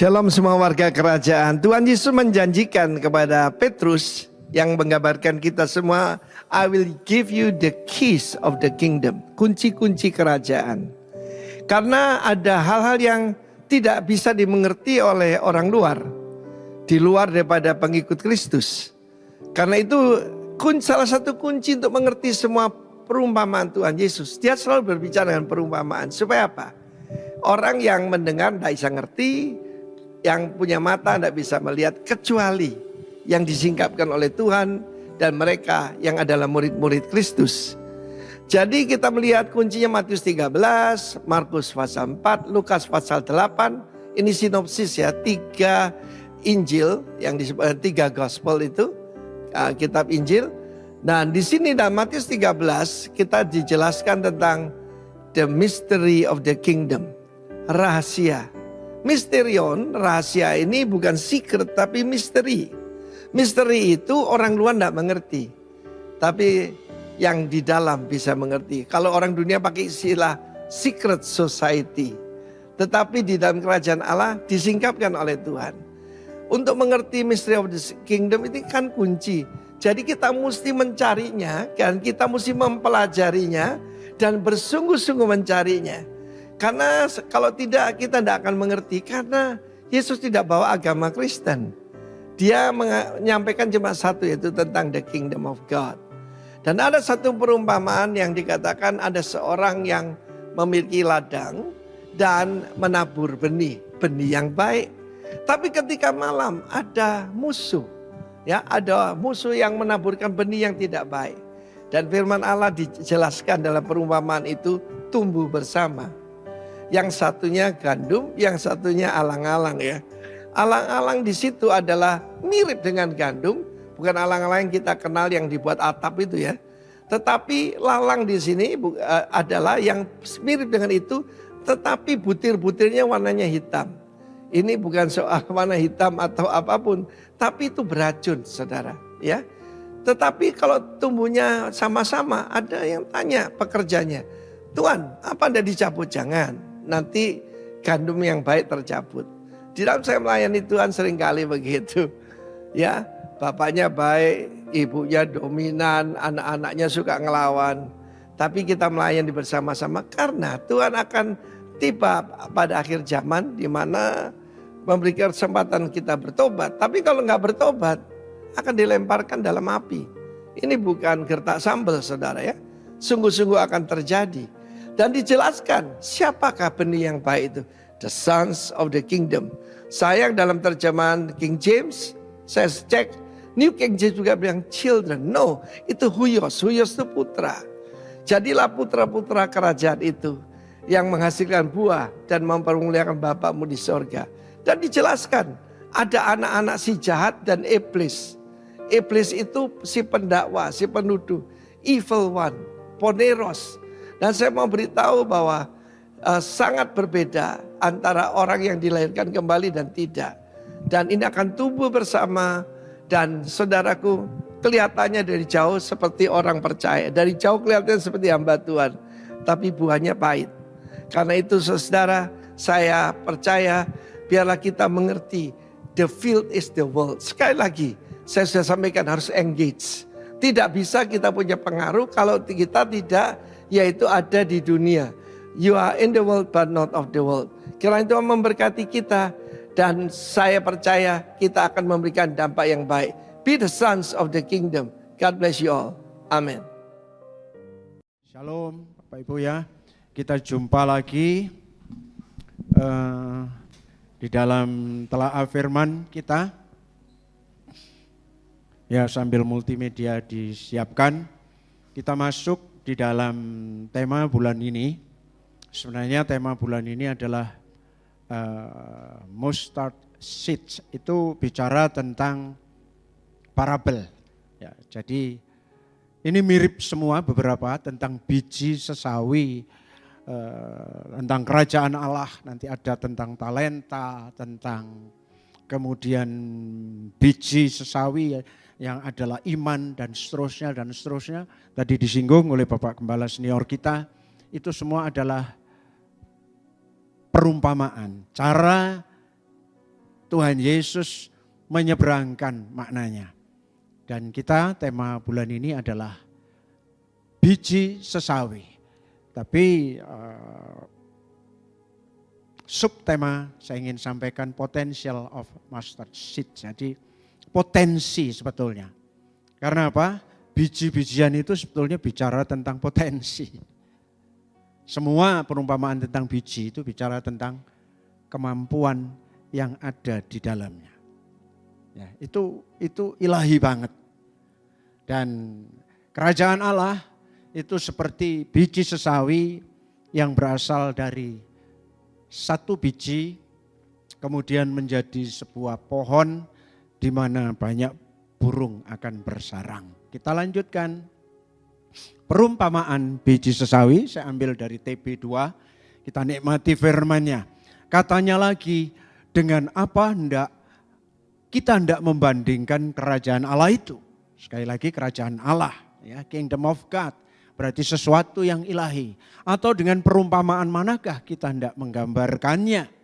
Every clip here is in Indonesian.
Shalom semua warga kerajaan. Tuhan Yesus menjanjikan kepada Petrus yang menggambarkan kita semua, I will give you the keys of the kingdom. Kunci-kunci kerajaan. Karena ada hal-hal yang tidak bisa dimengerti oleh orang luar. Di luar daripada pengikut Kristus. Karena itu salah satu kunci untuk mengerti semua perumpamaan Tuhan Yesus. Dia selalu berbicara dengan perumpamaan. Supaya apa? Orang yang mendengar tidak bisa ngerti. Yang punya mata tidak bisa melihat kecuali yang disingkapkan oleh Tuhan dan mereka yang adalah murid-murid Kristus. Jadi kita melihat kuncinya Matius 13, Markus pasal 4, Lukas pasal 8. Ini sinopsis ya, 3 Injil yang disebut 3 Gospel itu, kitab Injil. Dan di sini dalam Matius 13 kita dijelaskan tentang the mystery of the kingdom, rahasia. Mysterion, rahasia ini bukan secret tapi misteri. Misteri itu orang luar tidak mengerti. Tapi yang di dalam bisa mengerti. Kalau orang dunia pakai istilah secret society. Tetapi di dalam kerajaan Allah disingkapkan oleh Tuhan. Untuk mengerti mystery of the kingdom ini kan kunci. Jadi kita mesti mencarinya, kan? Kita mesti mempelajarinya dan bersungguh-sungguh mencarinya. Karena kalau tidak kita tidak akan mengerti. Karena Yesus tidak bawa agama Kristen. Dia menyampaikan cuma satu, yaitu tentang the kingdom of God. Dan ada satu perumpamaan yang dikatakan ada seorang yang memiliki ladang dan menabur benih yang baik. Tapi ketika malam ada musuh. Ya, ada musuh yang menaburkan benih yang tidak baik. Dan firman Allah dijelaskan dalam perumpamaan itu tumbuh bersama. Yang satunya gandum, yang satunya alang-alang ya. Alang-alang di situ adalah mirip dengan gandum, bukan alang-alang yang kita kenal yang dibuat atap itu ya. Tetapi lalang di sini adalah yang mirip dengan itu, tetapi butir-butirnya warnanya hitam. Ini bukan soal warna hitam atau apapun, tapi itu beracun, saudara ya. Tetapi kalau tumbuhnya sama-sama, ada yang tanya pekerjanya, Tuhan, apa Anda dicabut? Jangan. Nanti gandum yang baik tercabut. Di dalam saya melayani Tuhan seringkali begitu. Ya, bapaknya baik, ibunya dominan, anak-anaknya suka ngelawan. Tapi kita melayani bersama-sama karena Tuhan akan tiba pada akhir zaman di mana memberikan kesempatan kita bertobat. Tapi kalau nggak bertobat akan dilemparkan dalam api. Ini bukan gertak sambal, saudara ya. Sungguh-sungguh akan terjadi. Dan dijelaskan siapakah benih yang baik itu. The sons of the kingdom. Sayang dalam terjemahan King James, saya cek New King James juga bilang children. No, itu huios. Huios itu putra. Jadilah putra-putra kerajaan itu yang menghasilkan buah dan mempermuliakan Bapakmu di sorga. Dan dijelaskan ada anak-anak si jahat dan iblis. Iblis itu si pendakwa, si penuduh. Evil one, poneros. Dan saya mau beritahu bahwa sangat berbeda antara orang yang dilahirkan kembali dan tidak. Dan ini akan tumbuh bersama. Dan saudaraku, kelihatannya dari jauh seperti orang percaya. Dari jauh kelihatannya seperti hamba Tuhan. Tapi buahnya pahit. Karena itu saudara, saya percaya biarlah kita mengerti. The field is the world. Sekali lagi, saya sudah sampaikan harus engage. Tidak bisa kita punya pengaruh kalau kita tidak, yaitu ada di dunia. You are in the world but not of the world. Kiranya Tuhan memberkati kita. Dan saya percaya kita akan memberikan dampak yang baik. Be the sons of the kingdom. God bless you all. Amen. Shalom Bapak Ibu ya. Kita jumpa lagi di dalam telaah firman kita. Ya, sambil multimedia disiapkan, kita masuk di dalam tema bulan ini. Sebenarnya tema bulan ini adalah mustard seeds, itu bicara tentang parabel. Ya, jadi ini mirip semua beberapa tentang biji sesawi, tentang kerajaan Allah, nanti ada tentang talenta, tentang kemudian biji sesawi yang adalah iman dan seterusnya dan seterusnya. Tadi disinggung oleh Bapak Gembala senior kita, itu semua adalah perumpamaan, cara Tuhan Yesus menyeberangkan maknanya. Dan kita tema bulan ini adalah biji sesawi. Tapi subtema saya ingin sampaikan potential of mustard seed. Jadi potensi sebetulnya. Karena apa? Biji-bijian itu sebetulnya bicara tentang potensi. Semua perumpamaan tentang biji itu bicara tentang kemampuan yang ada di dalamnya. Ya, itu ilahi banget. Dan kerajaan Allah itu seperti biji sesawi yang berasal dari satu biji kemudian menjadi sebuah pohon di mana banyak burung akan bersarang. Kita lanjutkan perumpamaan biji sesawi, saya ambil dari TB2, kita nikmati firman-Nya. Katanya lagi, dengan apa kita hendak membandingkan kerajaan Allah itu. Sekali lagi kerajaan Allah, ya, kingdom of God, berarti sesuatu yang ilahi. Atau dengan perumpamaan manakah kita hendak menggambarkannya.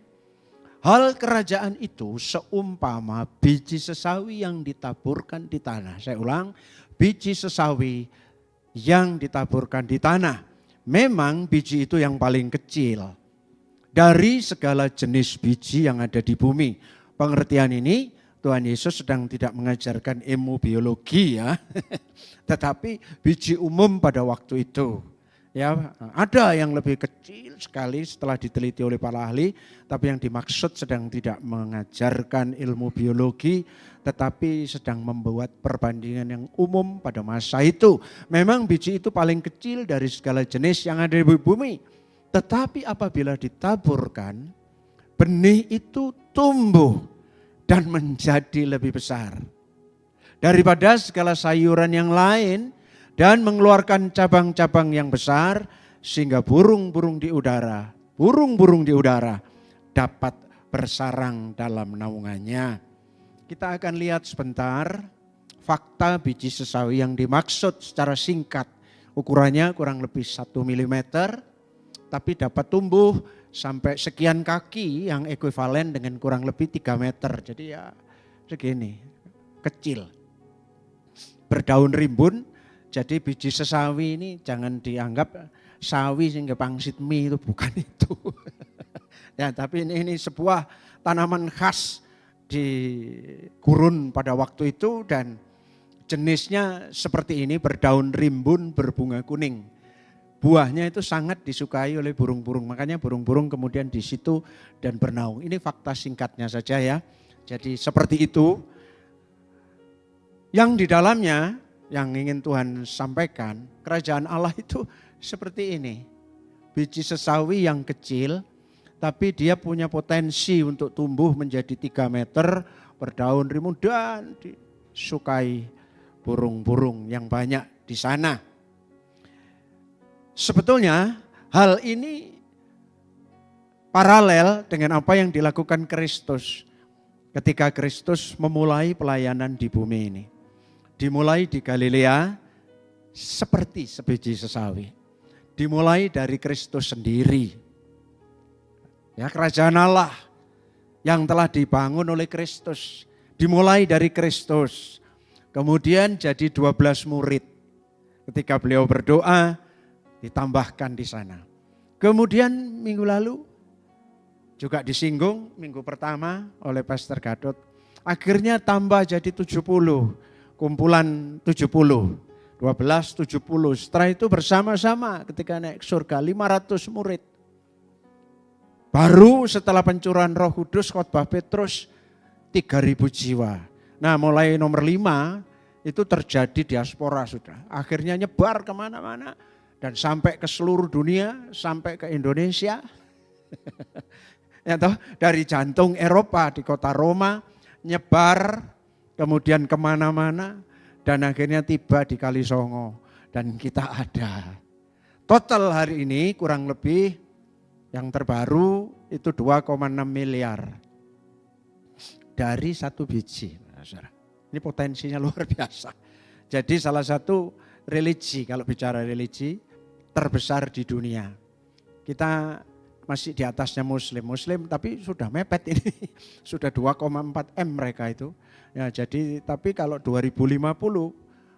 Hal kerajaan itu seumpama biji sesawi yang ditaburkan di tanah. Saya ulang, biji sesawi yang ditaburkan di tanah. Memang biji itu yang paling kecil dari segala jenis biji yang ada di bumi. Pengertian ini Tuhan Yesus sedang tidak mengajarkan ilmu biologi ya. Tetapi biji umum pada waktu itu. Ya, ada yang lebih kecil sekali setelah diteliti oleh para ahli, tapi yang dimaksud sedang tidak mengajarkan ilmu biologi, tetapi sedang membuat perbandingan yang umum pada masa itu. Memang biji itu paling kecil dari segala jenis yang ada di bumi, tetapi apabila ditaburkan, benih itu tumbuh dan menjadi lebih besar daripada segala sayuran yang lain, dan mengeluarkan cabang-cabang yang besar sehingga burung-burung di udara dapat bersarang dalam naungannya. Kita akan lihat sebentar fakta biji sesawi yang dimaksud secara singkat. Ukurannya kurang lebih 1 mm, tapi dapat tumbuh sampai sekian kaki yang ekuivalen dengan kurang lebih 3 meter. Jadi ya segini, kecil. Berdaun rimbun. Jadi biji sesawi ini jangan dianggap sawi sehingga pangsit mie, itu bukan itu. Ya, tapi ini sebuah tanaman khas di gurun pada waktu itu dan jenisnya seperti ini, berdaun rimbun, berbunga kuning. Buahnya itu sangat disukai oleh burung-burung, makanya burung-burung kemudian di situ dan bernaung. Ini fakta singkatnya saja ya. Jadi seperti itu. Yang di dalamnya yang ingin Tuhan sampaikan, kerajaan Allah itu seperti ini. Biji sesawi yang kecil, tapi dia punya potensi untuk tumbuh menjadi 3 meter, berdaun rimbun dan disukai burung-burung yang banyak di sana. Sebetulnya hal ini paralel dengan apa yang dilakukan Kristus ketika Kristus memulai pelayanan di bumi ini. Dimulai di Galilea seperti sebiji sesawi. Dimulai dari Kristus sendiri. Ya, kerajaan Allah yang telah dibangun oleh Kristus. Dimulai dari Kristus. Kemudian jadi 12 murid. Ketika beliau berdoa, ditambahkan di sana. Kemudian minggu lalu juga disinggung minggu pertama oleh Pastor Gadot. Akhirnya tambah jadi 70. Kumpulan 70, 12, 70. Setelah itu bersama-sama ketika naik surga 500 murid. Baru setelah pencurahan Roh Kudus khotbah Petrus 3.000 jiwa. Nah mulai nomor 5 itu terjadi diaspora sudah. Akhirnya nyebar kemana-mana dan sampai ke seluruh dunia, sampai ke Indonesia. Ya toh, dari jantung Eropa di kota Roma nyebar. Kemudian kemana-mana dan akhirnya tiba di Kalisongo dan kita ada. Total hari ini kurang lebih yang terbaru itu 2,6 miliar dari satu biji. Ini potensinya luar biasa. Jadi salah satu religi, kalau bicara religi terbesar di dunia. Kita masih di atasnya Muslim tapi sudah mepet ini. Sudah 2,4 M mereka itu. Ya, jadi tapi kalau 2050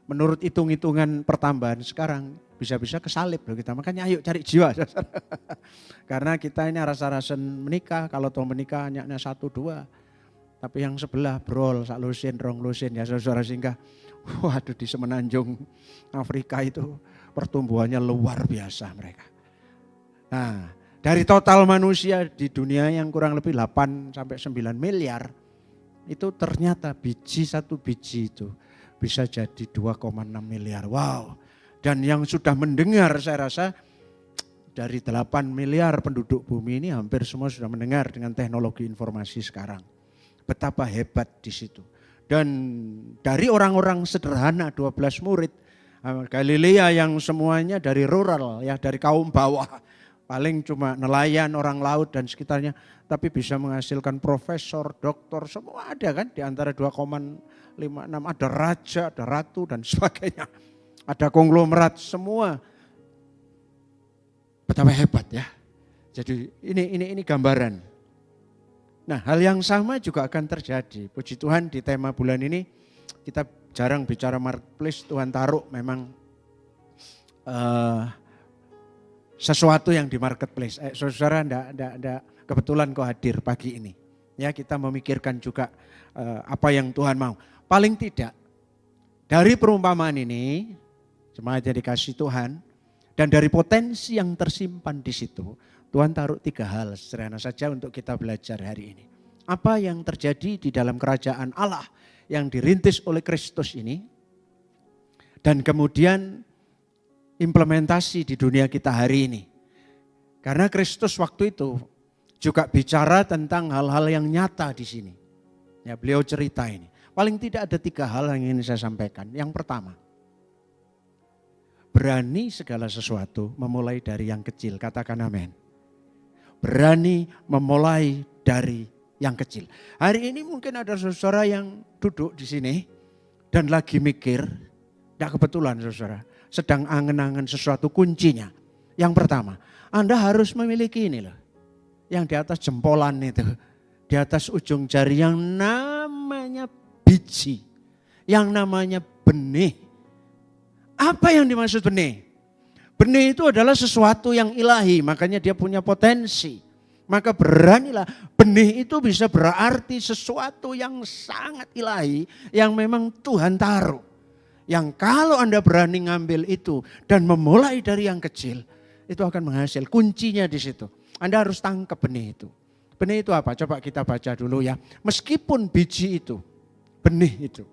menurut hitung-hitungan pertambahan sekarang bisa-bisa kesalip loh kita. Makanya ayo cari jiwa. Karena kita ini rasa-rasa menikah, kalau toh menikah hanya 1-2. Tapi yang sebelah brol, sak lusin, rong lusin ya saudara, sehingga waduh di semenanjung Afrika itu pertumbuhannya luar biasa mereka. Nah, dari total manusia di dunia yang kurang lebih 8-9 miliar, itu ternyata satu biji itu bisa jadi 2,6 miliar. Wow. Dan yang sudah mendengar saya rasa dari 8 miliar penduduk bumi ini hampir semua sudah mendengar dengan teknologi informasi sekarang. Betapa hebat di situ. Dan dari orang-orang sederhana 12 murid Galilea yang semuanya dari rural ya, dari kaum bawah. Paling cuma nelayan, orang laut dan sekitarnya, tapi bisa menghasilkan profesor, doktor, semua ada kan di antara 2,56, ada raja, ada ratu dan sebagainya. Ada konglomerat semua. Betapa hebat ya. Jadi ini gambaran. Nah, hal yang sama juga akan terjadi. Puji Tuhan di tema bulan ini kita jarang bicara marketplace, Tuhan taruh memang sesuatu yang di marketplace. Saudara enggak kebetulan kok hadir pagi ini. Ya, kita memikirkan juga apa yang Tuhan mau. Paling tidak dari perumpamaan ini, jemaat yang dikasih Tuhan, dan dari potensi yang tersimpan di situ, Tuhan taruh 3 hal sederhana saja untuk kita belajar hari ini. Apa yang terjadi di dalam kerajaan Allah yang dirintis oleh Kristus ini, dan kemudian implementasi di dunia kita hari ini. Karena Kristus waktu itu juga bicara tentang hal-hal yang nyata di sini. Ya, beliau cerita ini. Paling tidak ada 3 hal yang ingin saya sampaikan. Yang pertama, berani segala sesuatu memulai dari yang kecil. Katakan amin. Berani memulai dari yang kecil. Hari ini mungkin ada saudara yang duduk di sini dan lagi mikir, tidak kebetulan saudara, sedang angen-angen sesuatu kuncinya. Yang pertama, Anda harus memiliki ini loh. Yang di atas jempolan itu, di atas ujung jari yang namanya biji, yang namanya benih. Apa yang dimaksud benih? Benih itu adalah sesuatu yang ilahi, makanya dia punya potensi. Maka beranilah, benih itu bisa berarti sesuatu yang sangat ilahi, yang memang Tuhan taruh. Yang kalau Anda berani ngambil itu dan memulai dari yang kecil, itu akan menghasil. Kuncinya di situ. Anda harus tangkap benih itu. Benih itu apa? Coba kita baca dulu ya. Meskipun biji itu, benih itu,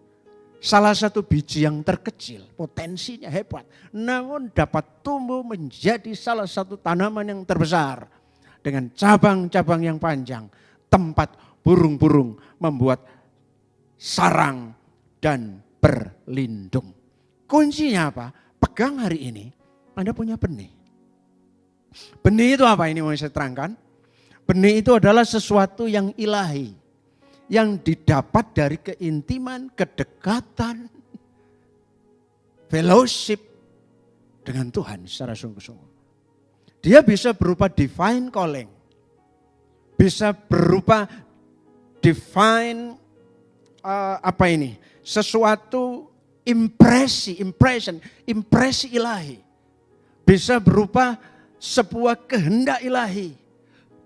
salah satu biji yang terkecil, potensinya hebat. Namun dapat tumbuh menjadi salah satu tanaman yang terbesar. Dengan cabang-cabang yang panjang, tempat burung-burung membuat sarang dan berlindung. Kuncinya apa? Pegang hari ini, Anda punya benih. Benih itu apa ini mau saya terangkan? Benih itu adalah sesuatu yang ilahi. Yang didapat dari keintiman, kedekatan, fellowship dengan Tuhan secara sungguh-sungguh. Dia bisa berupa divine calling. Bisa berupa divine sesuatu impresi ilahi. Bisa berupa sebuah kehendak ilahi.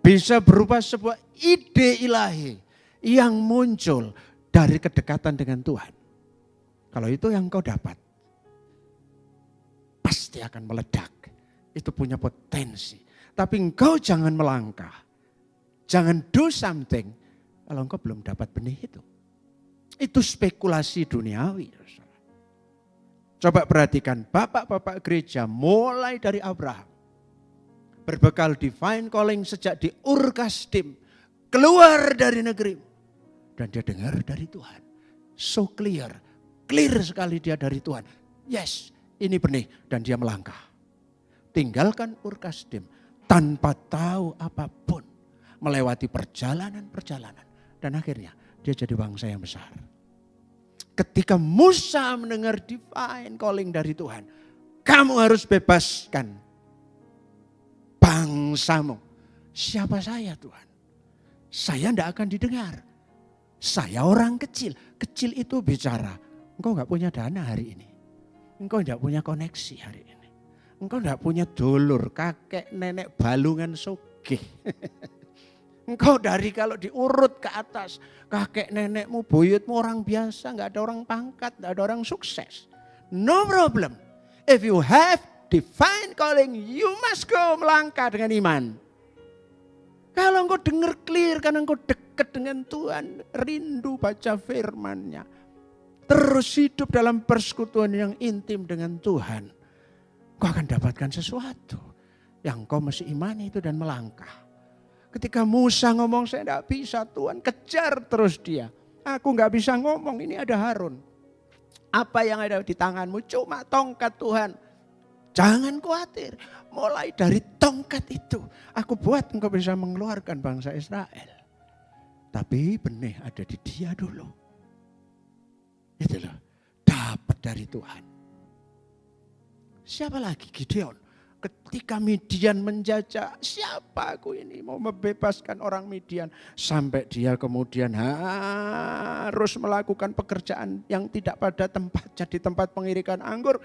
Bisa berupa sebuah ide ilahi yang muncul dari kedekatan dengan Tuhan. Kalau itu yang kau dapat, pasti akan meledak. Itu punya potensi. Tapi engkau jangan melangkah. Jangan do something kalau engkau belum dapat benih itu. Itu spekulasi duniawi. Coba perhatikan bapak-bapak gereja mulai dari Abraham. Berbekal divine calling sejak di Ur Kasdim. Keluar dari negeri. Dan dia dengar dari Tuhan. So clear. Clear sekali dia dari Tuhan. Yes, ini benih. Dan dia melangkah. Tinggalkan Ur Kasdim tanpa tahu apapun. Melewati perjalanan-perjalanan. Dan akhirnya dia jadi bangsa yang besar. Ketika Musa mendengar divine calling dari Tuhan. Kamu harus bebaskan bangsamu Siapa saya Tuhan? Saya tidak akan didengar. Saya orang kecil. Kecil itu bicara. Engkau nggak punya dana hari ini. Engkau tidak punya koneksi hari ini. Engkau tidak punya dulur, kakek, nenek, balungan sugih. Engkau dari kalau diurut ke atas. Kakek nenekmu, buyutmu orang biasa. Nggak ada orang pangkat, nggak ada orang sukses. No problem. If you have divine calling, you must go melangkah dengan iman. Kalau engkau dengar clear, karena engkau dekat dengan Tuhan, rindu baca firman-Nya, terus hidup dalam persekutuan yang intim dengan Tuhan, kau akan dapatkan sesuatu yang kau mesti imani itu dan melangkah. Ketika Musa ngomong, saya tidak bisa Tuhan, kejar terus dia. Aku nggak bisa ngomong, ini ada Harun. Apa yang ada di tanganmu? Cuma tongkat Tuhan. Jangan khawatir, mulai dari tongkat itu aku buat engkau bisa mengeluarkan bangsa Israel. Tapi benih ada di dia dulu. Itu loh, dapat dari Tuhan. Siapa lagi? Gideon. Ketika Midian menjajah, siapa aku ini mau membebaskan orang Midian. Sampai dia kemudian harus melakukan pekerjaan yang tidak pada tempatnya di tempat pengirikan anggur.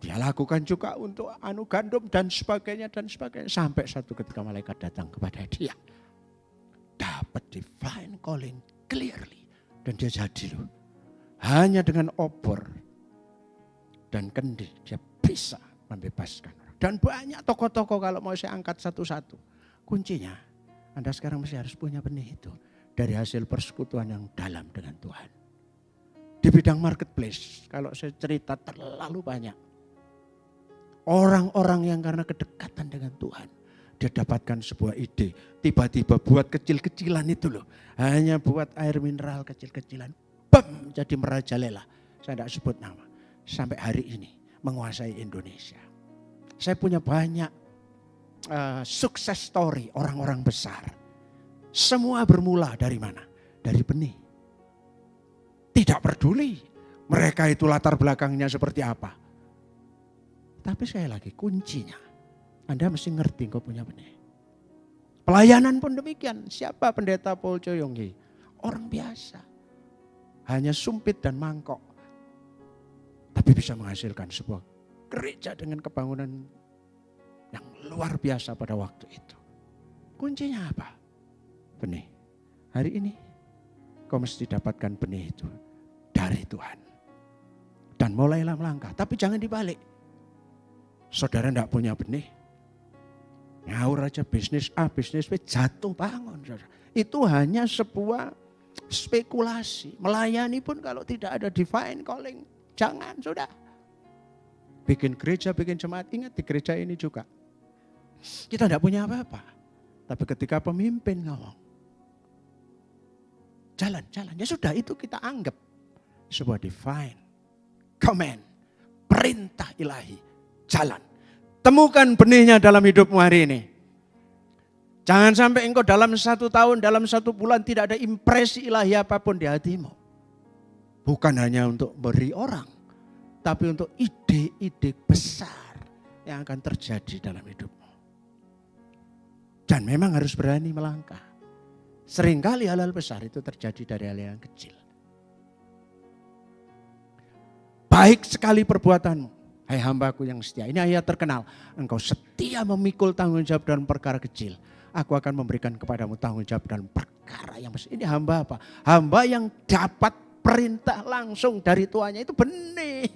Dia lakukan juga untuk gandum dan sebagainya dan sebagainya. Sampai satu ketika malaikat datang kepada dia. Dapat divine calling clearly. Dan dia jadi loh. Hanya dengan obor dan kendi dia bisa membebaskan orang. Dan banyak tokoh-tokoh kalau mau saya angkat satu-satu. Kuncinya Anda sekarang mesti harus punya benih itu. Dari hasil persekutuan yang dalam dengan Tuhan. Di bidang marketplace kalau saya cerita terlalu banyak. Orang-orang yang karena kedekatan dengan Tuhan. Dia dapatkan sebuah ide. Tiba-tiba buat kecil-kecilan itu loh. Hanya buat air mineral kecil-kecilan. Bam, jadi merajalela. Saya tidak sebut nama. Sampai hari ini menguasai Indonesia. Saya punya banyak sukses story orang-orang besar. Semua bermula dari mana? Dari benih. Tidak peduli mereka itu latar belakangnya seperti apa. Tapi sekali lagi kuncinya, Anda mesti ngerti kau punya benih. Pelayanan pun demikian. Siapa pendeta Paul Choyonggi? Orang biasa. Hanya sumpit dan mangkok. Tapi bisa menghasilkan sebuah gereja dengan kebangunan yang luar biasa pada waktu itu. Kuncinya apa? Benih. Hari ini kau mesti dapatkan benih itu dari Tuhan. Dan mulailah melangkah. Tapi jangan dibalik. Saudara tidak punya benih. Ngawur aja bisnis A, bisnis B, jatuh bangun. Saudara. Itu hanya sebuah spekulasi. Melayani pun kalau tidak ada divine calling. Jangan, sudah. Bikin gereja, bikin jemaat. Ingat di gereja ini juga. Kita tidak punya apa-apa. Tapi ketika pemimpin ngomong. Jalan. Ya sudah, itu kita anggap sebuah divine command. Perintah ilahi. Jalan. Temukan benihnya dalam hidupmu hari ini. Jangan sampai engkau dalam 1 tahun, dalam 1 bulan tidak ada impresi ilahi apapun di hatimu. Bukan hanya untuk beri orang. Tapi untuk ide-ide besar yang akan terjadi dalam hidupmu. Dan memang harus berani melangkah. Seringkali hal-hal besar itu terjadi dari hal yang kecil. Baik sekali perbuatanmu. Hai hambaku yang setia. Ini ayat terkenal. Engkau setia memikul tanggung jawab dalam perkara kecil. Aku akan memberikan kepadamu tanggung jawab dalam perkara yang besar. Ini hamba apa? Hamba yang dapat perintah langsung dari tuannya. Itu benih.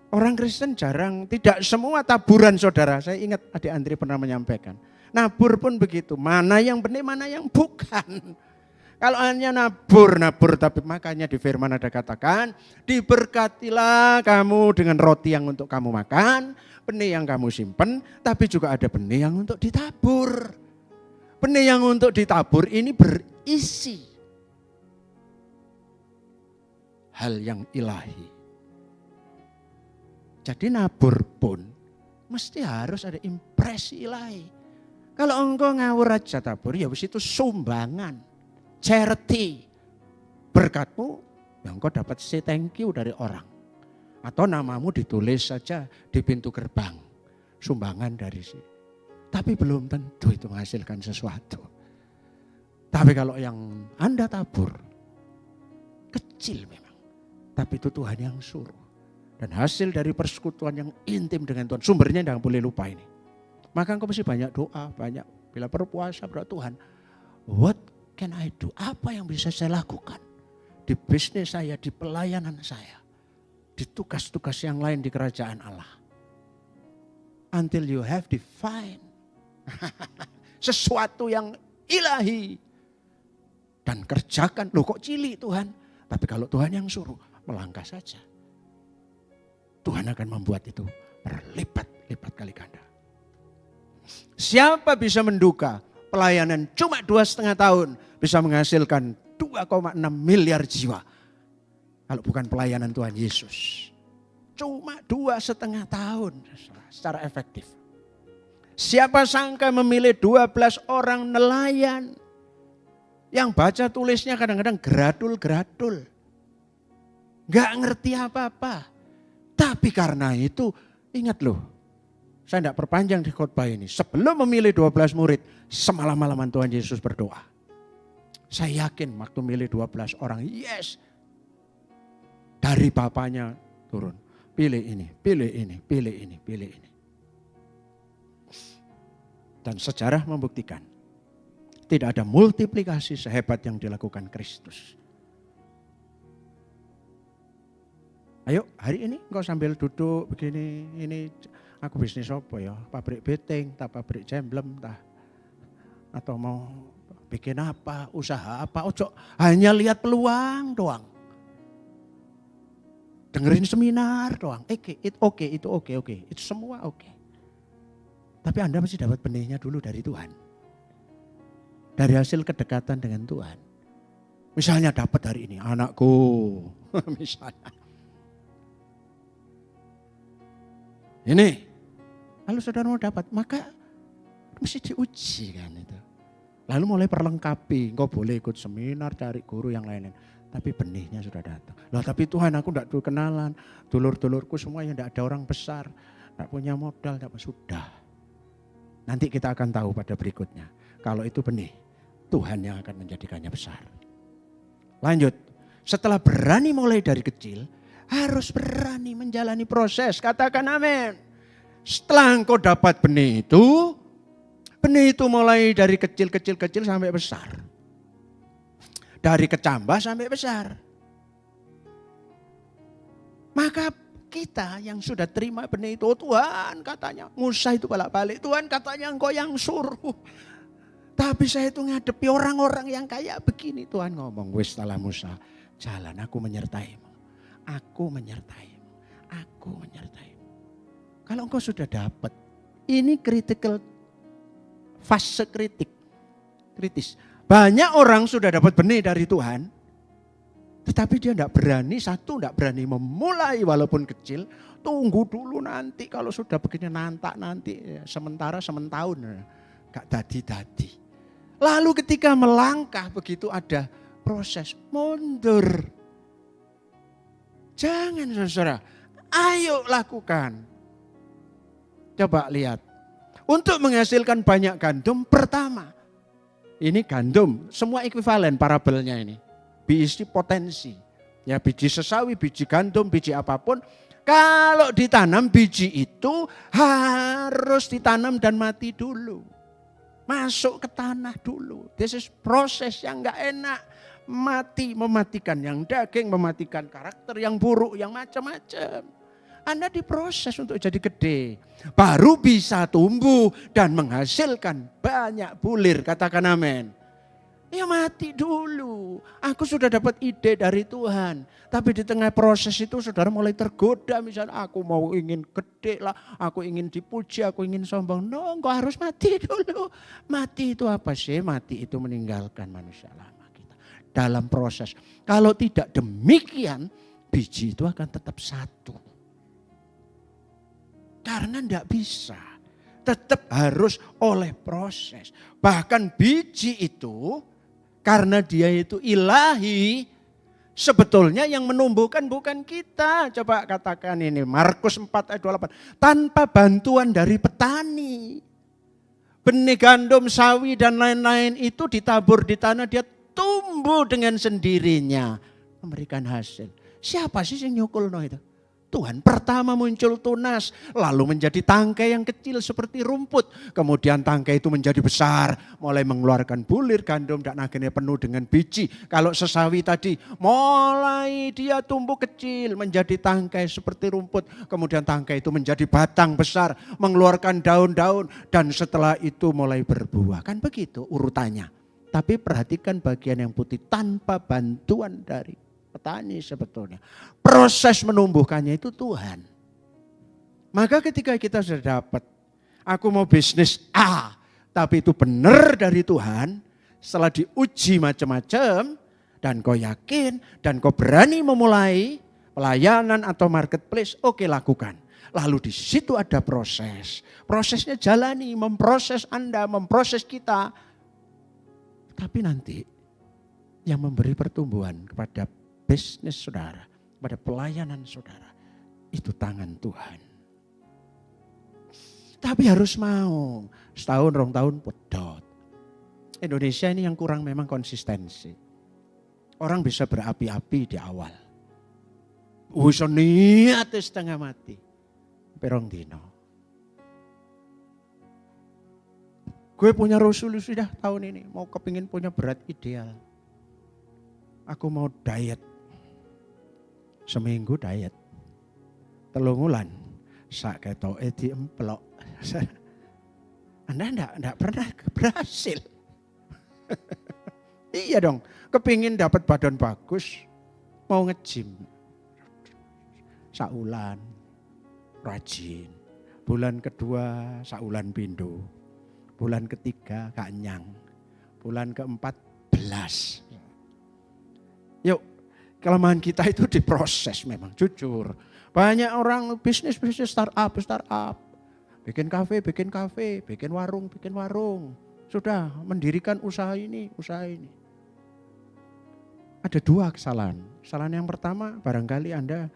Orang Kristen jarang, tidak semua taburan saudara. Saya ingat adik Andri pernah menyampaikan. Nabur pun begitu. Mana yang benih, mana yang bukan. Kalau hanya nabur, tapi makanya di firman ada katakan, diberkatilah kamu dengan roti yang untuk kamu makan, benih yang kamu simpen, tapi juga ada benih yang untuk ditabur. Benih yang untuk ditabur ini berisi hal yang ilahi. Jadi nabur pun mesti harus ada impresi ilahi. Kalau engkau ngawur aja tabur, ya wis itu sumbangan. Charity, berkatmu yang kau dapat say thank you dari orang. Atau namamu ditulis saja di pintu gerbang, sumbangan dari si Tapi belum tentu itu menghasilkan sesuatu. Tapi kalau yang Anda tabur, kecil memang. Tapi itu Tuhan yang suruh. Dan hasil dari persekutuan yang intim dengan Tuhan. Sumbernya jangan boleh lupa ini. Maka engkau mesti banyak doa, banyak. Bila berpuasa berdoa, Tuhan, what can I do? Apa yang bisa saya lakukan? Di bisnis saya, di pelayanan saya. Di tugas-tugas yang lain di kerajaan Allah. Until you have defined sesuatu yang ilahi. Dan kerjakan, loh kok cilik Tuhan. Tapi kalau Tuhan yang suruh, melangkah saja. Tuhan akan membuat itu berlipat-lipat kali ganda. Siapa bisa menduga pelayanan cuma 2,5 tahun bisa menghasilkan 2,6 miliar jiwa. Kalau bukan pelayanan Tuhan Yesus. Cuma 2,5 tahun secara efektif. Siapa sangka memilih 12 orang nelayan. Yang baca tulisnya kadang-kadang geradul-geradul. Gak ngerti apa-apa. Tapi karena itu, ingat loh. Saya tidak perpanjang di khotbah ini. Sebelum memilih 12 murid, semalam-malaman Tuhan Yesus berdoa. Saya yakin waktu milih 12 orang, yes. Dari Bapaknya turun. Pilih ini, pilih ini, pilih ini, pilih ini. Dan sejarah membuktikan. Tidak ada multiplikasi sehebat yang dilakukan Kristus. Ayo hari ini engkau sambil duduk begini, ini aku bisnis apa ya? Pabrik beting, tak pabrik jemblem, tak atau mau bikin apa, usaha apa, ojo hanya lihat peluang doang. Dengerin seminar doang, itu oke, itu semua oke. Tapi Anda mesti dapat benihnya dulu dari Tuhan. Dari hasil kedekatan dengan Tuhan. Misalnya dapat hari ini, anakku, misalnya. Ini, kalau saudara mau dapat, maka mesti diuji kan itu. Lalu mulai perlengkapi, engkau boleh ikut seminar, cari guru yang lain-lain. Tapi benihnya sudah datang. Loh tapi Tuhan aku tidak tahu kenalan, dulur-dulurku semuanya tidak ada orang besar, tidak punya modal, tidak sudah. Nanti kita akan tahu pada berikutnya. Kalau itu benih, Tuhan yang akan menjadikannya besar. Lanjut, setelah berani mulai dari kecil, harus berani menjalani proses. Katakan amin. Setelah engkau dapat benih itu mulai dari kecil-kecil sampai besar. Dari kecambah sampai besar. Maka kita yang sudah terima benih itu, oh Tuhan katanya, Musa itu balik-balik, Tuhan katanya engkau yang suruh. Tapi saya itu ngadepi orang-orang yang kayak begini. Tuhan ngomong, wis salah Musa, jalan aku menyertaimu. Aku menyertaimu. Aku menyertaimu. Kalau engkau sudah dapat, ini critical fase kritis. Banyak orang sudah dapat benih dari Tuhan, tetapi dia tidak berani memulai walaupun kecil. Tunggu dulu nanti kalau sudah begini nanti sementara sementahun gak dadi. Lalu ketika melangkah begitu ada proses mundur. Jangan saudara, ayo lakukan. Coba lihat. Untuk menghasilkan banyak gandum pertama. Ini gandum, semua ekuivalen parabelnya ini. Biji potensi. Ya biji sesawi, biji gandum, biji apapun. Kalau ditanam biji itu harus ditanam dan mati dulu. Masuk ke tanah dulu. This is proses yang gak enak. Mematikan yang daging, mematikan karakter yang buruk, yang macam-macam. Anda diproses untuk jadi gede. Baru bisa tumbuh dan menghasilkan banyak bulir. Katakan amin. Ya mati dulu. Aku sudah dapat ide dari Tuhan. Tapi di tengah proses itu saudara mulai tergoda. Misalnya aku mau ingin gede lah. Aku ingin dipuji, aku ingin sombong. No, engkau harus mati dulu. Mati itu apa sih? Mati itu meninggalkan manusia lama kita. Dalam proses. Kalau tidak demikian, biji itu akan tetap satu. Karena tidak bisa. Tetap harus oleh proses. Bahkan biji itu, karena dia itu ilahi, sebetulnya yang menumbuhkan bukan kita. Coba katakan ini, Markus 4 ayat 28. Tanpa bantuan dari petani. Benih gandum, sawi dan lain-lain itu ditabur di tanah, dia tumbuh dengan sendirinya. Memberikan hasil. Siapa sih yang nyukulno itu? Tuhan. Pertama muncul tunas, lalu menjadi tangkai yang kecil seperti rumput. Kemudian tangkai itu menjadi besar, mulai mengeluarkan bulir gandum dan akhirnya penuh dengan biji. Kalau sesawi tadi, mulai dia tumbuh kecil menjadi tangkai seperti rumput. Kemudian tangkai itu menjadi batang besar, mengeluarkan daun-daun. Dan setelah itu mulai berbuah. Kan begitu urutannya. Tapi perhatikan bagian yang putih tanpa bantuan dari petani sebetulnya. Proses menumbuhkannya itu Tuhan. Maka ketika kita sudah dapat, aku mau bisnis A, tapi itu benar dari Tuhan, setelah diuji macam-macam, dan kau yakin, dan kau berani memulai pelayanan atau marketplace, oke lakukan. Lalu di situ ada proses. Prosesnya jalani, memproses Anda, memproses kita. Tapi nanti yang memberi pertumbuhan kepada bisnis saudara, pada pelayanan saudara, itu tangan Tuhan. Tapi harus mau, setahun, 2 tahun, pedot. Indonesia ini yang kurang memang konsistensi. Orang bisa berapi-api di awal. Bisa niat setengah mati. Perong dino. Gue punya resolusi dah tahun ini, mau kepingin punya berat ideal. Aku mau diet. Seminggu diet. 3 bulan. Sak ketoke diemplok. Anda enggak pernah berhasil. Iya dong. Kepingin dapat badan bagus. Mau nge-gym. Saulan. Rajin. Bulan kedua saulan pindo. Bulan ketiga kanyang. Bulan keempat belas. Yuk. Kelemahan kita itu diproses memang, jujur. Banyak orang bisnis startup. Bikin kafe, bikin warung. Sudah mendirikan usaha ini. Ada 2 kesalahan. Kesalahan yang pertama, barangkali Anda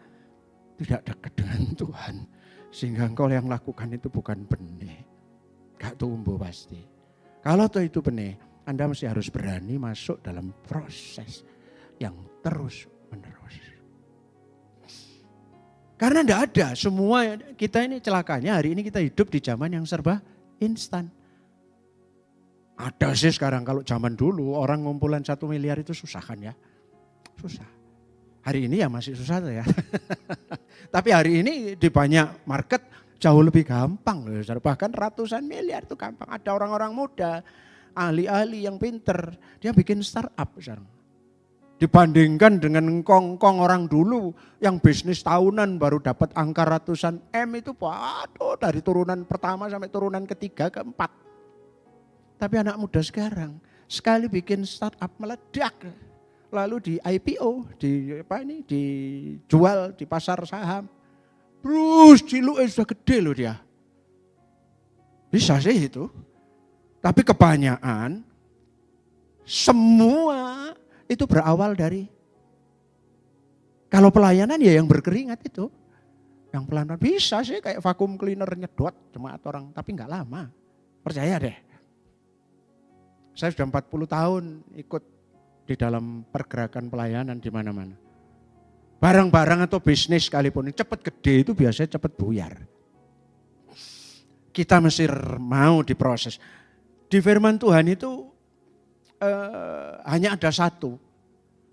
tidak dekat dengan Tuhan. Sehingga engkau yang lakukan itu bukan benih. Gak tumbuh pasti. Kalau itu benih, Anda mesti harus berani masuk dalam proses yang terus menerus. Karena enggak ada, semua kita ini celakanya hari ini kita hidup di zaman yang serba instan. Ada sih sekarang, kalau zaman dulu orang ngumpulan 1 miliar itu susah kan ya. Susah. Hari ini ya masih susah tuh ya. Tapi hari ini di banyak market jauh lebih gampang loh. Bahkan ratusan miliar itu gampang. Ada orang-orang muda, ahli-ahli yang pinter, dia bikin startup sekarang. Dibandingkan dengan kongkong orang dulu yang bisnis tahunan baru dapat angka ratusan M itu, waduh, dari turunan pertama sampai turunan ketiga, keempat. Tapi anak muda sekarang sekali bikin startup meledak, lalu di IPO, dijual di pasar saham, terus ciluknya sudah gede loh dia. Bisa sih itu, tapi kebanyakan semua itu berawal dari, kalau pelayanan ya yang berkeringat itu. Yang pelan-pelan bisa sih kayak vacuum cleaner nyedot jemaat orang, tapi enggak lama. Percaya deh. Saya sudah 40 tahun ikut di dalam pergerakan pelayanan di mana-mana. Barang-barang atau bisnis sekalipun cepat gede itu biasanya cepat buyar. Kita mesti mau diproses. Di firman Tuhan itu hanya ada 1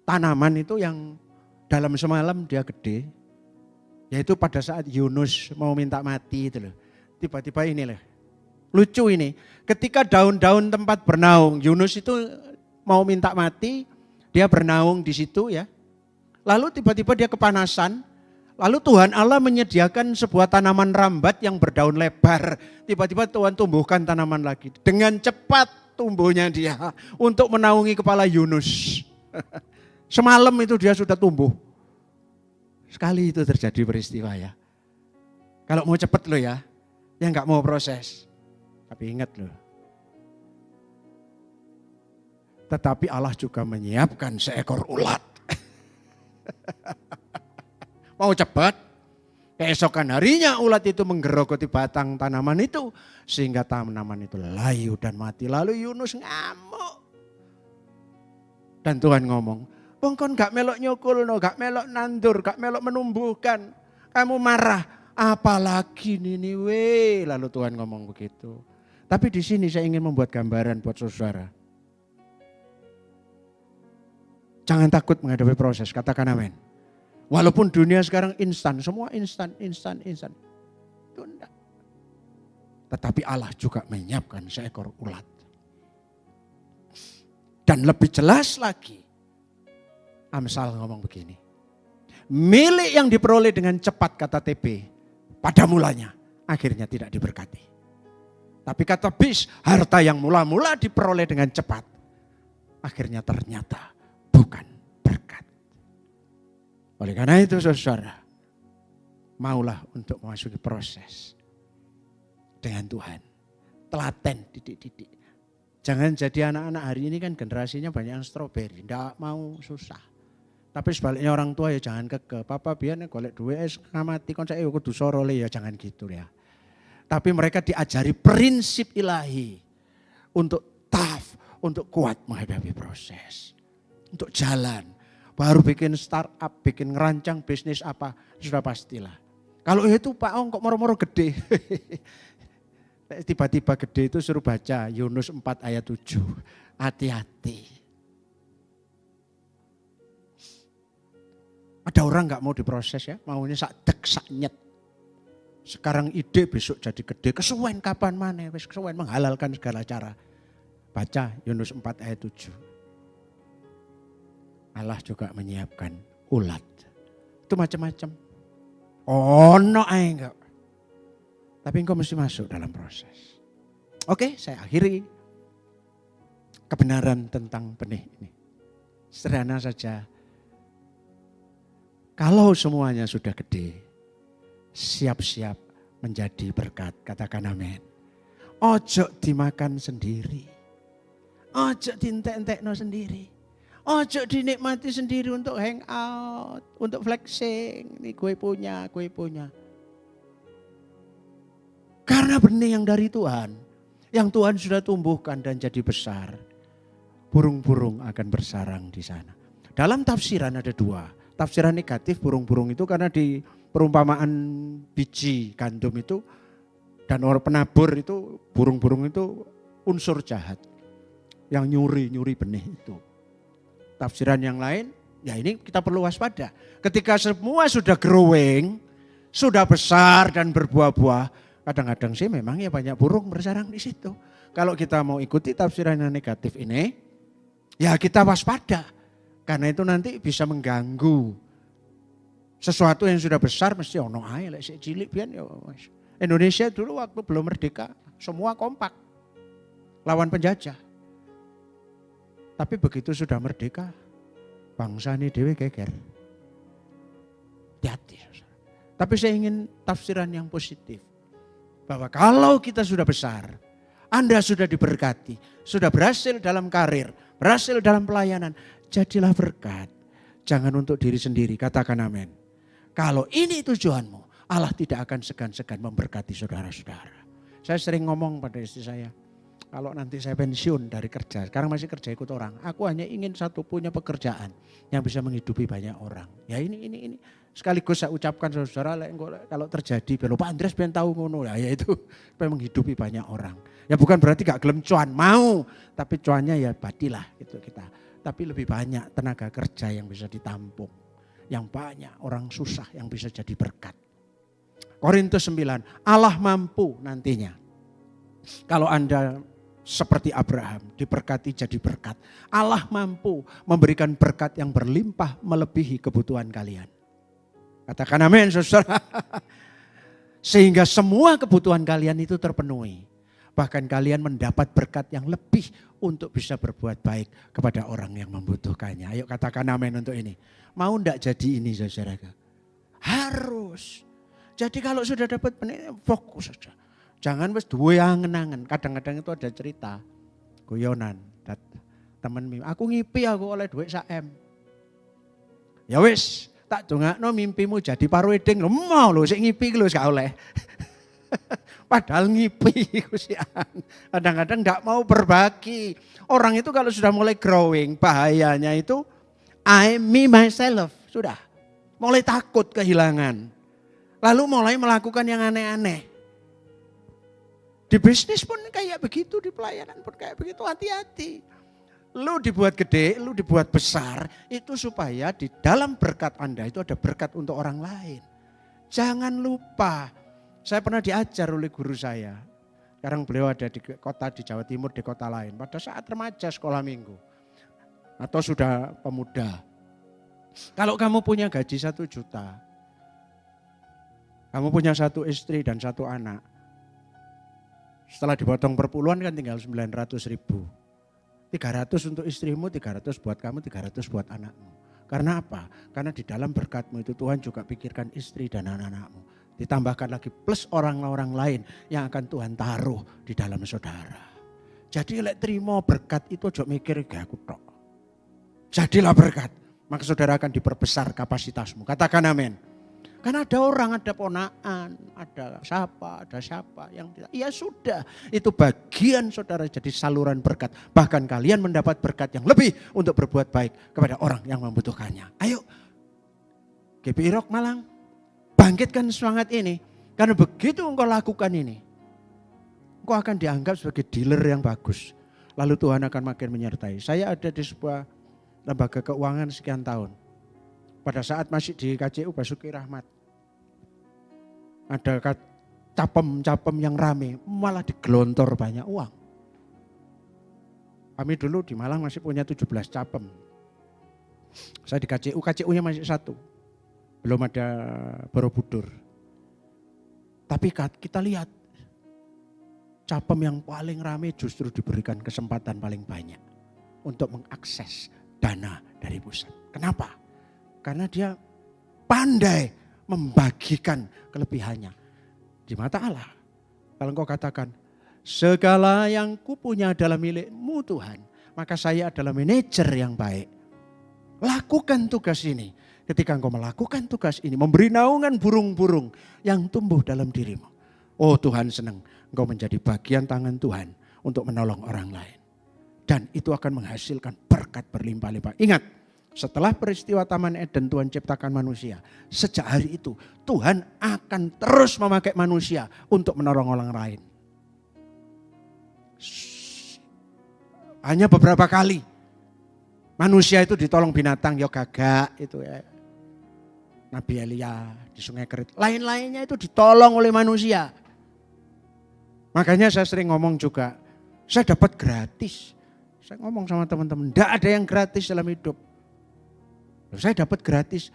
tanaman itu yang dalam semalam dia gede, yaitu pada saat Yunus mau minta mati itu loh. Tiba-tiba ini loh, lucu ini, ketika daun-daun tempat bernaung, Yunus itu mau minta mati, dia bernaung di situ ya. Lalu tiba-tiba dia kepanasan, lalu Tuhan Allah menyediakan sebuah tanaman rambat yang berdaun lebar. Tiba-tiba Tuhan tumbuhkan tanaman lagi, dengan cepat tumbuhnya dia untuk menaungi kepala Yunus. Semalam itu dia sudah tumbuh. Sekali itu terjadi peristiwa ya. Kalau mau cepat loh ya, yang nggak mau proses. Tapi ingat loh. Tetapi Allah juga menyiapkan seekor ulat. Mau cepat, Keesokan harinya ulat itu menggerogoti batang tanaman itu. Sehingga tanaman itu layu dan mati. Lalu Yunus ngamuk. Dan Tuhan ngomong, wong kon gak melok nyukulno, gak melok nandur, gak melok menumbuhkan. Kamu marah, apalagi Niniwe. Lalu Tuhan ngomong begitu. Tapi di sini saya ingin membuat gambaran buat saudara. Jangan takut menghadapi proses, katakan amin. Walaupun dunia sekarang instan, semua instan. Itu enggak. Tetapi Allah juga menyiapkan seekor ulat. Dan lebih jelas lagi, Amsal ngomong begini. Milik yang diperoleh dengan cepat, kata TB, pada mulanya akhirnya tidak diberkati. Tapi kata Bis, harta yang mula-mula diperoleh dengan cepat, akhirnya ternyata bukan berkat. Oleh karena itu saudara, maulah untuk memasuki proses dengan Tuhan. Telaten didik-didik. Jangan jadi anak-anak hari ini kan generasinya banyak yang stroberi, tidak mau susah. Tapi sebaliknya orang tua ya jangan keke. Papa biar golek duit ngamati kon saya kudu sorole ya jangan gitu ya. Tapi mereka diajari prinsip ilahi untuk tough, untuk kuat menghadapi proses. Untuk jalan. Baru bikin startup, bikin ngerancang bisnis apa, sudah pastilah. Kalau itu Pak Ong kok moro-moro gede. Tiba-tiba gede itu suruh baca Yunus 4 ayat 7. Hati-hati. Ada orang gak mau diproses ya, maunya sak dek sak nyet. Sekarang ide besok jadi gede, kesuwen kapan mana, kesuwen menghalalkan segala cara. Baca Yunus 4 ayat 7. Allah juga menyiapkan ulat. Itu macam-macam. Ono ae enggak. Tapi engkau mesti masuk dalam proses. Oke, saya akhiri kebenaran tentang benih ini. Sederhana saja. Kalau semuanya sudah gede, siap-siap menjadi berkat. Katakan amin. Ojo dimakan sendiri. Ojo dientek-entekno sendiri. Ojo dinikmati sendiri untuk hangout, untuk flexing. Ini gue punya. Karena benih yang dari Tuhan, yang Tuhan sudah tumbuhkan dan jadi besar, burung-burung akan bersarang di sana. Dalam tafsiran ada 2. Tafsiran negatif burung-burung itu karena di perumpamaan biji gandum itu dan orang penabur itu burung-burung itu unsur jahat yang nyuri benih itu. Tafsiran yang lain, ya ini kita perlu waspada. Ketika semua sudah growing, sudah besar dan berbuah-buah, kadang-kadang sih memang ya banyak burung bersarang di situ. Kalau kita mau ikuti tafsiran yang negatif ini, ya kita waspada. Karena itu nanti bisa mengganggu. Sesuatu yang sudah besar mesti ono ae lek sik cilik pian ya. Indonesia dulu waktu belum merdeka, semua kompak lawan penjajah. Tapi begitu sudah merdeka, bangsa ini dewe geger. Hati-hati. Tapi saya ingin tafsiran yang positif. Bahwa kalau kita sudah besar, Anda sudah diberkati, sudah berhasil dalam karir, berhasil dalam pelayanan, jadilah berkat. Jangan untuk diri sendiri, katakan amin. Kalau ini tujuanmu, Allah tidak akan segan-segan memberkati saudara-saudara. Saya sering ngomong pada istri saya, kalau nanti saya pensiun dari kerja, sekarang masih kerja ikut orang. Aku hanya ingin satu punya pekerjaan yang bisa menghidupi banyak orang. Ya ini. Sekaligus saya ucapkan saudara, kalau terjadi, Pak Andreas pengen tahu ngono ya itu supaya menghidupi banyak orang. Ya bukan berarti gak gelem cuan, mau. Tapi cuannya ya badilah gitu kita. Tapi lebih banyak tenaga kerja yang bisa ditampung. Yang banyak orang susah yang bisa jadi berkat. Korintus 9, Allah mampu nantinya. Kalau Anda seperti Abraham, diberkati jadi berkat. Allah mampu memberikan berkat yang berlimpah melebihi kebutuhan kalian. Katakan amin saudara. Sehingga semua kebutuhan kalian itu terpenuhi. Bahkan kalian mendapat berkat yang lebih untuk bisa berbuat baik kepada orang yang membutuhkannya. Ayo katakan amin untuk ini. Mau enggak jadi ini saudara? Harus. Jadi kalau sudah dapat fokus saja. Jangan wis duwe angen-angen. Kadang-kadang itu ada cerita guyonan. Temen aku ngipi aku oleh duit 1 M. Ya wis, Tak dongakno mimpimu jadi parweding. Lho mau lho sik ngipi lho gak oleh. Padahal ngipi kadang-kadang enggak mau berbagi. Orang itu kalau sudah mulai growing, bahayanya itu me myself, sudah. Mulai takut kehilangan. Lalu mulai melakukan yang aneh-aneh. Di bisnis pun kayak begitu, di pelayanan pun kayak begitu, hati-hati. Lu dibuat gede, lu dibuat besar, itu supaya di dalam berkat Anda itu ada berkat untuk orang lain. Jangan lupa, saya pernah diajar oleh guru saya. Sekarang beliau ada di kota di Jawa Timur, di kota lain. Pada saat remaja sekolah minggu. Atau sudah pemuda. Kalau kamu punya gaji 1 juta, kamu punya 1 istri dan 1 anak. Setelah dipotong per puluhan kan tinggal 900.000. 300 untuk istrimu, 300 buat kamu, 300 buat anakmu. Karena apa? Karena di dalam berkatmu itu Tuhan juga pikirkan istri dan anak-anakmu. Ditambahkan lagi plus orang-orang lain yang akan Tuhan taruh di dalam saudara. Jadi lek terima berkat itu ojo mikir gak aku tok. Jadilah berkat, maka saudara akan diperbesar kapasitasmu. Katakan amin. Karena ada orang, ada ponaan, ada siapa yang tidak. Ya sudah, itu bagian saudara jadi saluran berkat. Bahkan kalian mendapat berkat yang lebih untuk berbuat baik kepada orang yang membutuhkannya. Ayo, GPI Rock Malang, bangkitkan semangat ini. Karena begitu engkau lakukan ini, engkau akan dianggap sebagai dealer yang bagus. Lalu Tuhan akan makin menyertai. Saya ada di sebuah lembaga keuangan sekian tahun. Pada saat masih di KCU Basuki Rahmat. Ada capem-capem yang rame, malah digelontor banyak uang. Kami dulu di Malang masih punya 17 capem. Saya di KCU-nya masih 1. Belum ada Borobudur. Tapi kita lihat, capem yang paling rame justru diberikan kesempatan paling banyak untuk mengakses dana dari pusat. Kenapa? Karena dia pandai membagikan kelebihannya di mata Allah. Kalau engkau katakan, segala yang kupunya adalah milikmu Tuhan, maka saya adalah manajer yang baik. Lakukan tugas ini. Ketika engkau melakukan tugas ini, memberi naungan burung-burung yang tumbuh dalam dirimu. Oh Tuhan senang, engkau menjadi bagian tangan Tuhan untuk menolong orang lain. Dan itu akan menghasilkan berkat berlimpah-limpah. Ingat, setelah peristiwa Taman Eden Tuhan ciptakan manusia. Sejak hari itu Tuhan akan terus memakai manusia untuk menolong orang lain. Hanya beberapa kali manusia itu ditolong binatang, ya gagak itu ya. Nabi Elia di Sungai Kerit. Lain-lainnya itu ditolong oleh manusia. Makanya saya sering ngomong juga, saya dapat gratis. Saya ngomong sama teman-teman, tidak ada yang gratis dalam hidup. Saya dapat gratis,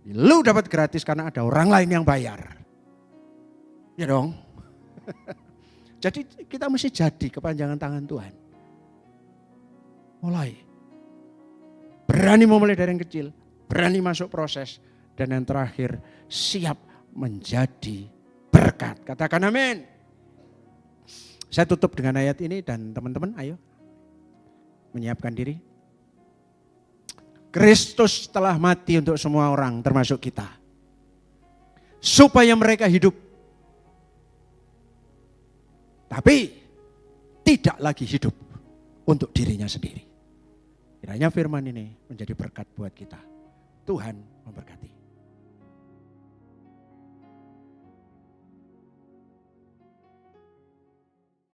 lu dapat gratis karena ada orang lain yang bayar. Ya dong. Jadi kita mesti jadi kepanjangan tangan Tuhan. Mulai. Berani memulai dari yang kecil, berani masuk proses. Dan yang terakhir, siap menjadi berkat. Katakan amin. Saya tutup dengan ayat ini dan teman-teman ayo menyiapkan diri. Kristus telah mati untuk semua orang termasuk kita. Supaya mereka hidup. Tapi tidak lagi hidup untuk dirinya sendiri. Kiranya firman ini menjadi berkat buat kita. Tuhan memberkati.